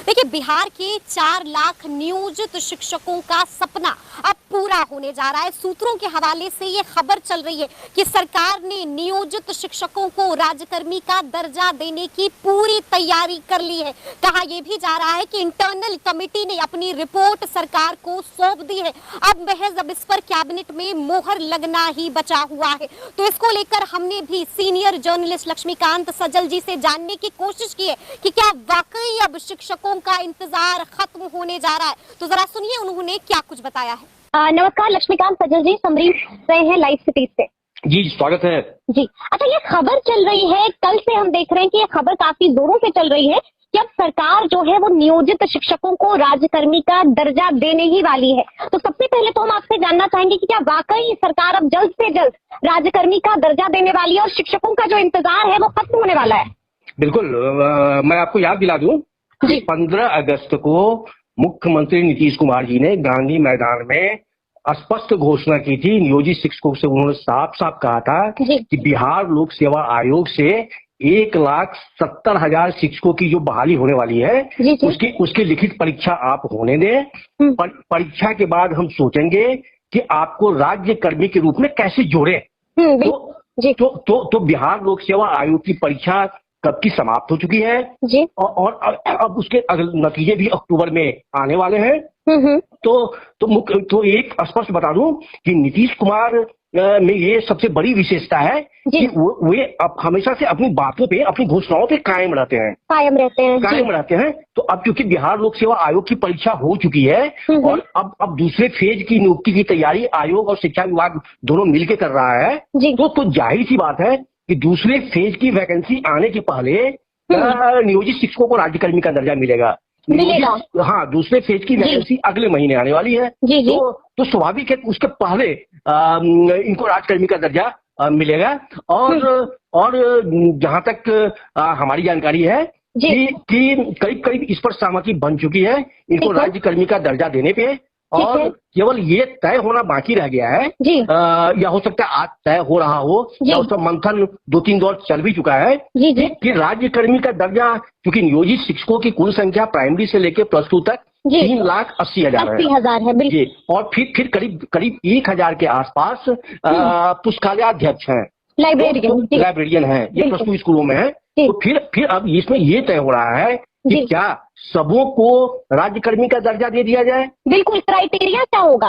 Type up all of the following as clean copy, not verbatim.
देखिए, बिहार के 4 लाख नियोजित शिक्षकों का सपना अब पूरा होने जा रहा है। सूत्रों के हवाले से ये खबर चल रही है कि सरकार ने नियोजित शिक्षकों को राज्यकर्मी का दर्जा देने की पूरी तैयारी कर ली है। कहा यह भी जा रहा है कि इंटरनल कमेटी ने अपनी रिपोर्ट सरकार को सौंप दी है। अब महज अब इस पर कैबिनेट में मोहर लगना ही बचा हुआ है। तो इसको लेकर हमने भी सीनियर जर्नलिस्ट लक्ष्मीकांत सजल जी से जानने की कोशिश की है कि क्या वाकई अब शिक्षकों का इंतजार खत्म होने जा रहा है। तो जरा सुनिए उन्होंने क्या कुछ बताया है। नमस्कार लक्ष्मीकांत सजल जी, समरी रहे हैं लाइव सिटी से। जी स्वागत है जी। अच्छा, ये खबर चल रही है, कल से हम देख रहे हैं कि ये खबर काफी जोरों से चल रही है कि अब सरकार जो है वो नियोजित शिक्षकों को राज्यकर्मी का दर्जा देने ही वाली है। तो सबसे पहले तो हम आपसे जानना चाहेंगे कि क्या वाकई सरकार अब जल्द से जल्द राज्यकर्मी का दर्जा देने वाली है और शिक्षकों का जो इंतजार है वो खत्म होने वाला है। बिल्कुल। मैं आपको याद दिला दूं कि 15 अगस्त को मुख्यमंत्री नीतीश कुमार जी ने गांधी मैदान में स्पष्ट घोषणा की थी। नियोजित शिक्षकों से उन्होंने साफ साफ कहा था कि बिहार लोक सेवा आयोग से 1,70,000 शिक्षकों की जो बहाली होने वाली है उसकी लिखित परीक्षा आप होने दें। परीक्षा के बाद हम सोचेंगे कि आपको राज्यकर्मी के रूप में कैसे जोड़े। तो बिहार लोक सेवा आयोग की परीक्षा कब की समाप्त हो चुकी है जी। और अब उसके नतीजे भी अक्टूबर में आने वाले हैं। तो एक स्पष्ट बता दूं कि नीतीश कुमार में ये सबसे बड़ी विशेषता है कि वे अब हमेशा से अपनी बातों पे, अपनी घोषणाओं पे कायम रहते हैं। तो अब क्योंकि बिहार लोक सेवा आयोग की परीक्षा हो चुकी है और अब दूसरे फेज की नियुक्ति की तैयारी आयोग और शिक्षा विभाग दोनों मिलकर कर रहा है। तो जाहिर सी बात है कि दूसरे फेज की वैकेंसी आने के पहले नियोजित शिक्षकों को राज्यकर्मी का दर्जा मिलेगा। हाँ, दूसरे फेज की वैकेंसी अगले महीने आने वाली है। तो स्वाभाविक है उसके पहले इनको राज्यकर्मी का दर्जा मिलेगा। और जहां तक हमारी जानकारी है कि करीब करीब इस पर सहमति बन चुकी है इनको राज्यकर्मी का दर्जा देने पे। और केवल ये तय होना बाकी रह गया है, या हो सकता है आज तय हो रहा हो या उसका मंथन 2-3 दौर चल भी चुका है कि राज्यकर्मी का दर्जा, क्योंकि नियोजित शिक्षकों की कुल संख्या प्राइमरी से लेकर +2 तक 3,80,000 है। और फिर करीब 1,000 के आसपास पुस्तकालयाध्यक्ष हैं, लाइब्रेरियन है, ये +2 स्कूलों में है। तो फिर अब इसमें ये तय हो रहा है कि क्या सबों को राज्यकर्मी का दर्जा दे दिया जाए। बिल्कुल। क्राइटेरिया क्या होगा?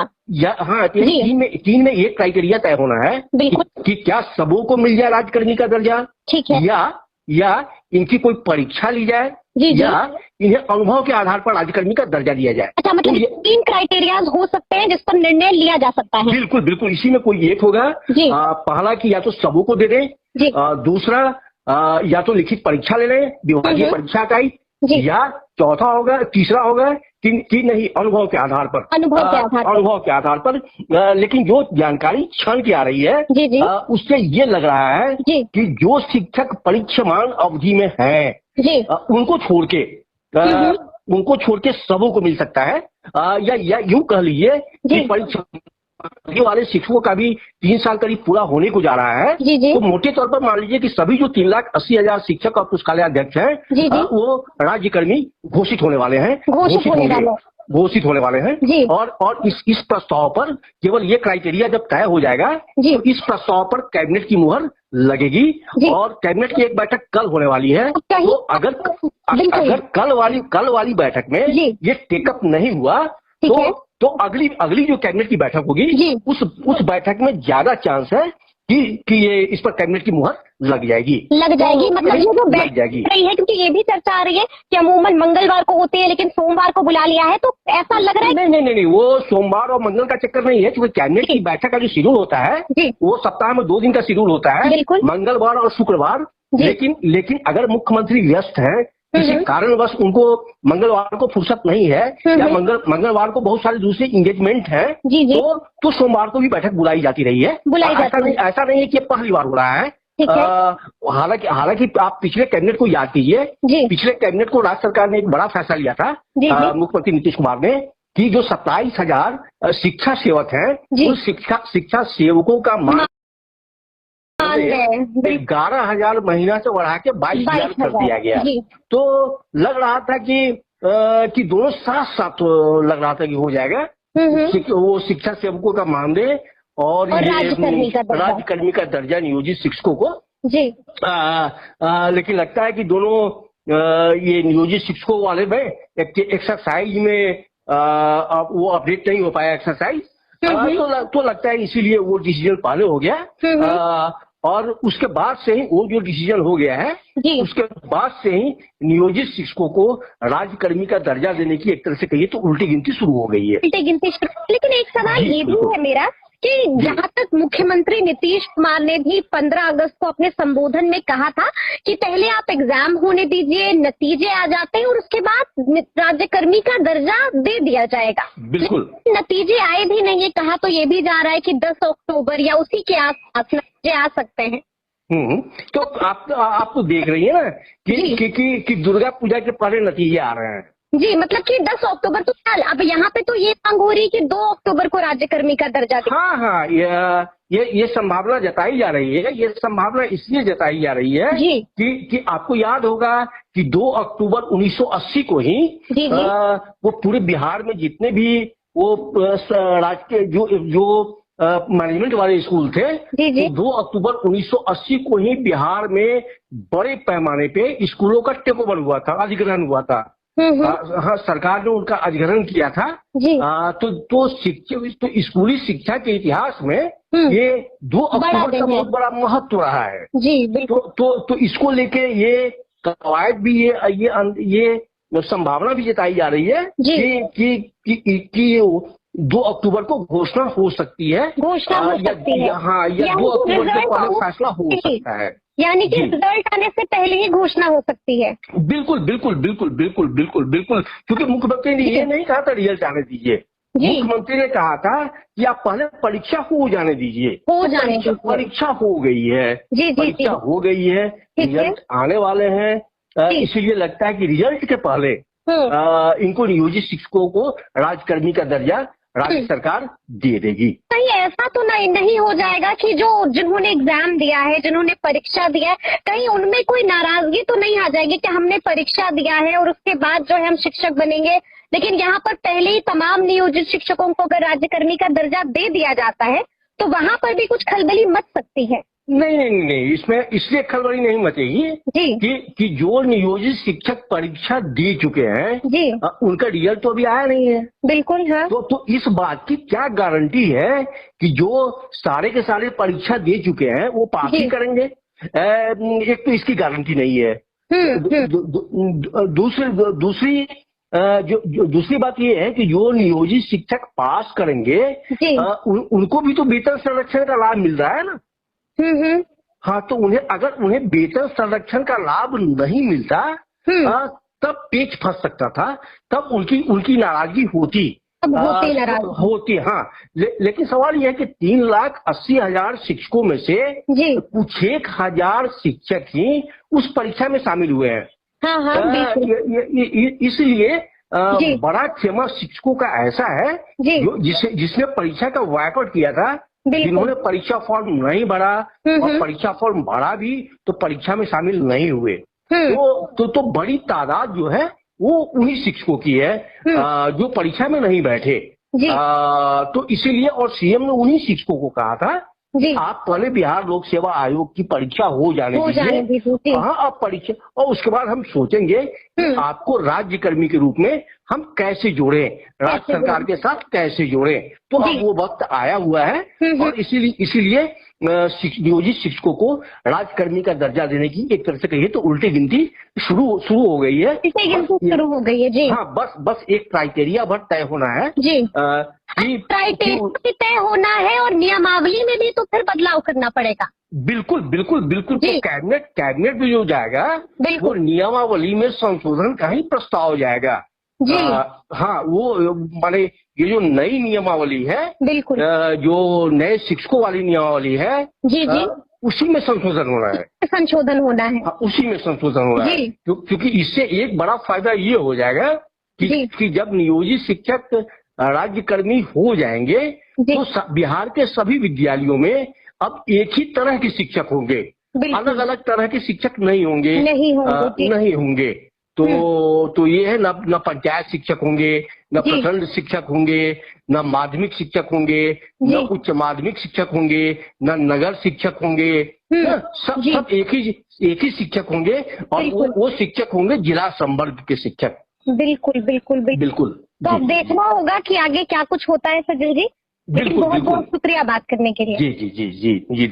हाँ, तीन में एक क्राइटेरिया तय होना है कि क्या सबों को मिल जाए राज्यकर्मी का दर्जा, ठीक है, या इनकी कोई परीक्षा ली जाए, या इन्हें अनुभव के आधार पर राज्यकर्मी का दर्जा दिया जाए। अच्छा, मतलब 3 क्राइटेरियाज हो सकते हैं जिस पर निर्णय लिया जा सकता है। बिल्कुल, इसी में कोई एक होगा। पहला कि या तो सबों को दे दें, दूसरा या तो लिखित परीक्षा ले लें, विभागीय परीक्षा का, या चौथा होगा, तीसरा होगा कि नहीं अनुभव के आधार पर। लेकिन जो जानकारी क्षण की आ रही है उससे ये लग रहा है कि जो शिक्षक परीक्षामान अवधि में हैं उनको छोड़ के सबों को मिल सकता है। या यूं कह लीजिए कि परीक्षा वाले शिक्षकों का भी 3 साल करीब पूरा होने को जा रहा है। तो मोटे तौर पर मान लीजिए कि सभी जो 3,80,000 शिक्षक और पुस्तकालयाध्यक्ष हैं वो राज्यकर्मी घोषित होने वाले हैं। और इस प्रस्ताव पर केवल ये क्राइटेरिया जब तय हो जाएगा तो इस प्रस्ताव पर कैबिनेट की मुहर लगेगी। और कैबिनेट की एक बैठक कल होने वाली है। तो अगर कल वाली बैठक में ये टेकअप नहीं हुआ तो अगली जो कैबिनेट की बैठक होगी उस बैठक में ज्यादा चांस है कि ये इस पर कैबिनेट की मुहर लग जाएगी। मतलब ये जो बैठ रही है, क्योंकि ये भी चर्चा आ रही है कि अमूमन मंगलवार को होती है लेकिन सोमवार को बुला लिया है, तो ऐसा लग रहा है। नहीं, वो सोमवार और मंगल का चक्कर नहीं है, क्योंकि कैबिनेट की बैठक का जो शेड्यूल होता है वो सप्ताह में 2 दिन का शेड्यूल होता है, मंगलवार और शुक्रवार। लेकिन अगर मुख्यमंत्री व्यस्त है, किसी कारणवश उनको मंगलवार को फुर्सत नहीं है, या मंगलवार को बहुत सारे दूसरे इंगेजमेंट हैं, तो सोमवार को भी बैठक बुलाई जाती रही है। ऐसा नहीं है कि पहली बार हो रहा है। हालांकि आप पिछले कैबिनेट को याद कीजिए, पिछले कैबिनेट को राज्य सरकार ने एक बड़ा फैसला लिया था, मुख्यमंत्री नीतीश कुमार ने, कि जो 27,000 शिक्षा सेवक हैं उन शिक्षा सेवकों का 11,000 महीना से बढ़ा के 22,000 कर दिया गया। तो लग रहा था कि कि दोनों साथ साथ लग रहा था कि हो जाएगा। वो शिक्षा सेवकों का मानदेय और ये राज्यकर्मी का दर्जा नियोजित शिक्षकों को जी। लेकिन लगता है कि दोनों ये नियोजित शिक्षकों वाले में एक्सरसाइज में वो अपडेट नहीं हो पाया एक्सरसाइज, तो लगता है इसीलिए वो डिसीजन पहले हो गया। और उसके बाद से ही वो जो डिसीजन हो गया है, उसके बाद से ही नियोजित शिक्षकों को राज्यकर्मी का दर्जा देने की एक तरह से कहिए तो उल्टी गिनती शुरू हो गई है। उल्टी गिनती। लेकिन एक सवाल ये भी है मेरा कि जहाँ तक मुख्यमंत्री नीतीश कुमार ने भी 15 अगस्त को अपने संबोधन में कहा था कि पहले आप एग्जाम होने दीजिए, नतीजे आ जाते हैं और उसके बाद राज्यकर्मी का दर्जा दे दिया जाएगा। बिल्कुल। नतीजे आए भी नहीं है, कहा तो ये भी जा रहा है कि 10 अक्टूबर या उसी के आसपास नतीजे आ सकते हैं। तो आप तो देख रही है ना कि दुर्गा पूजा के पहले नतीजे आ रहे हैं। जी, मतलब कि 10 अक्टूबर तो कल, अब यहाँ पे तो ये मांग हो रही है कि 2 अक्टूबर को राज्यकर्मी का दर्जा दे। हाँ, ये संभावना जताई जा रही है। ये संभावना इसलिए जताई जा रही है कि आपको याद होगा कि 2 अक्टूबर 1980 को ही वो पूरे बिहार में जितने भी वो राजकीय जो मैनेजमेंट वाले स्कूल थे, तो 2 अक्टूबर 1980 को ही बिहार में बड़े पैमाने पे स्कूलों का टेक ओवर हुआ था, अधिग्रहण हुआ था। हाँ, सरकार ने उनका अधिग्रहण किया था। तो स्कूली शिक्षा के इतिहास में ये 2 अक्टूबर का बहुत बड़ा महत्व रहा है। जी, तो इसको लेके ये कवायद भी ये संभावना भी जताई जा रही है कि 2 अक्टूबर को घोषणा हो सकती है। हाँ, या 2 अक्टूबर के पहले फैसला हो सकता है, यानी कि रिजल्ट आने से पहले ही घोषणा हो सकती है। बिल्कुल। क्योंकि मुख्यमंत्री ने ये नहीं कहा था रिजल्ट आने दीजिए, मुख्यमंत्री ने कहा था कि आप पहले परीक्षा हो जाने दीजिए। परीक्षा हो गई है, परीक्षा हो गई है, रिजल्ट आने वाले हैं। इसीलिए लगता है कि रिजल्ट के पहले इनको नियोजित शिक्षकों को राज्यकर्मी का दर्जा राज्य सरकार दे देगी। कहीं ऐसा तो नहीं हो जाएगा कि जिन्होंने एग्जाम दिया है, जिन्होंने परीक्षा दिया है, कहीं उनमें कोई नाराजगी तो नहीं आ जाएगी कि हमने परीक्षा दिया है और उसके बाद जो है हम शिक्षक बनेंगे, लेकिन यहाँ पर पहले ही तमाम नियोजित शिक्षकों को अगर राज्यकर्मी का दर्जा दे दिया जाता है तो वहाँ पर भी कुछ खलबली मच सकती है। नहीं, इसमें इसलिए खलबली नहीं मचेगी कि जो नियोजित शिक्षक परीक्षा दे चुके हैं उनका रिजल्ट तो अभी आया नहीं है। बिल्कुल है। तो इस बात की क्या गारंटी है कि जो सारे के सारे परीक्षा दे चुके हैं वो पास ही करेंगे? एक तो इसकी गारंटी नहीं है। दूसरी बात ये है कि जो नियोजित शिक्षक पास करेंगे उनको भी तो वेतन संरक्षण का लाभ मिल रहा है ना। हाँ, तो अगर उन्हें वेतन संरक्षण का लाभ नहीं मिलता तब पेच फंस सकता था, तब उनकी नाराजगी होती। हाँ, लेकिन सवाल यह है कि 3,80,000 शिक्षकों में से कुछ 1,000 शिक्षक ही उस परीक्षा में शामिल हुए हैं। इसलिए बड़ा क्षमा शिक्षकों का ऐसा है जिसने परीक्षा का वाकआउट किया था, जिन्होंने परीक्षा फॉर्म नहीं भरा और परीक्षा फॉर्म भरा भी तो परीक्षा में शामिल नहीं हुए। तो बड़ी तादाद जो है वो उन्हीं शिक्षकों की है जो परीक्षा में नहीं बैठे। तो इसीलिए और सीएम ने उन्हीं शिक्षकों को कहा था आप पहले बिहार लोक सेवा आयोग की परीक्षा हो जाने दीजिए। हाँ, आप परीक्षा और उसके बाद हम सोचेंगे कि आपको राज्यकर्मी के रूप में हम कैसे जोड़े, राज्य सरकार के साथ कैसे जोड़े। तो अब वो वक्त आया हुआ है और इसीलिए नियोजित शिक्षकों को राज्यकर्मी का दर्जा देने की एक तरह से कहिए तो उल्टी गिनती शुरू हो गई है। शुरू हो गई है जी। हाँ, बस एक क्राइटेरिया भर तय होना है जी। क्राइटेरिया तय होना है और नियमावली में भी तो फिर बदलाव करना पड़ेगा। बिल्कुल। तो कैबिनेट भी जो जाएगा वो नियमावली में संशोधन का ही प्रस्ताव जाएगा। हाँ, वो माने ये जो नई नियमावली है, बिल्कुल जो नए शिक्षकों वाली नियमावली है, उसी में संशोधन होना है। उसी में संशोधन होना है क्योंकि इससे एक बड़ा फायदा ये हो जाएगा कि जब नियोजित शिक्षक राज्यकर्मी हो जाएंगे तो बिहार के सभी विद्यालयों में अब एक ही तरह के शिक्षक होंगे, अलग अलग तरह के शिक्षक नहीं होंगे। तो ये है ना पंचायत शिक्षक होंगे, ना प्रखंड शिक्षक होंगे, ना माध्यमिक शिक्षक होंगे, ना उच्च माध्यमिक शिक्षक होंगे, ना नगर शिक्षक होंगे, सब एक ही शिक्षक होंगे। और वो शिक्षक होंगे जिला संवर्ग के शिक्षक। बिल्कुल बिल्कुल बिल्कुल। तो अब देखना होगा कि आगे क्या कुछ होता है सजल जी। बिल्कुल, बहुत बहुत शुक्रिया बात करने के लिए। जी।